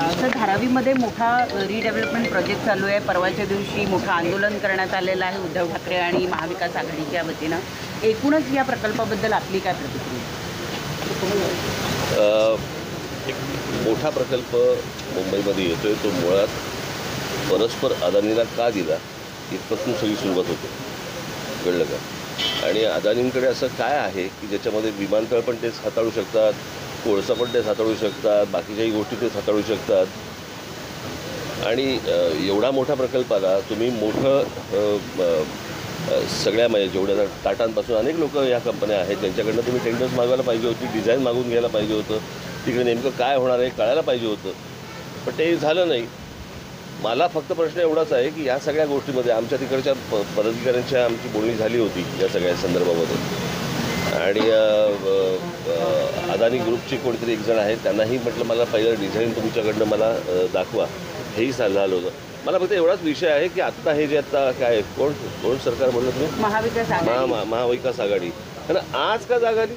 तर धारावीमध्ये मोठा redevelopment project चालू आहे. परवाच्या दिवशी मोठं आंदोलन करण्यात आलेलं आहे उद्धव ठाकरे आणि महाविकास आघाडीच्या वतीनं. एकूणच या प्रकल्पाबद्दल आपली काय प्रतिक्रिया? एक मोठा प्रकल्प मुंबईमध्ये येतोय, तो मुळात परस्पर अदानीला का दिला इथपासून सगळी सुरुवात होते, कळलं का? आणि अदानींकडे असं काय आहे की ज्याच्यामध्ये विमानतळ पण तेच हाताळू शकतात, कोळसा पण तेच हाताळू शकतात, बाकीच्याही गोष्टी तेच हाताळू शकतात. आणि एवढा मोठा प्रकल्पाला तुम्ही मोठं सगळ्या म्हणजे जेवढ्या टाटांपासून अनेक लोक या कंपन्या आहेत त्यांच्याकडनं तुम्ही टेंडर्स मागवायला पाहिजे होती, डिझाईन मागून घ्यायला पाहिजे होतं, तिकडे नेमकं काय होणार आहे कळायला पाहिजे होतं, पण ते झालं नाही. मला फक्त प्रश्न एवढाच आहे की या सगळ्या गोष्टीमध्ये आमच्या तिकडच्या पदाधिकाऱ्यांच्या आमची बोलणी झाली होती या सगळ्या संदर्भामध्ये. आणि अदानी ग्रुपचे कोणीतरी एक जण आहेत, त्यांनाही म्हटलं मला पहिलं डिझाईन तुमच्याकडनं मला दाखवा, हेही झालं होतं. मला फक्त एवढाच विषय आहे की आत्ता हे जे आता काय कोण सरकार म्हणलं तुम्ही? महाविकास आघाडी. कारण आज का जागा आली?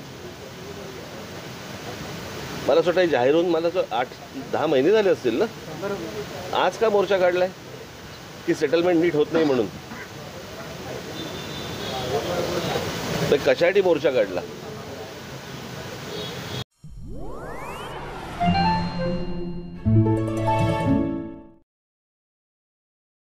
मला असं वाटतं जाहीर होऊन मला 8-10 महिने झाले असतील ना. आज का मोर्चा काढलाय? की सेटलमेंट नीट होत नाही म्हणून? तर कशासाठी मोर्चा काढला?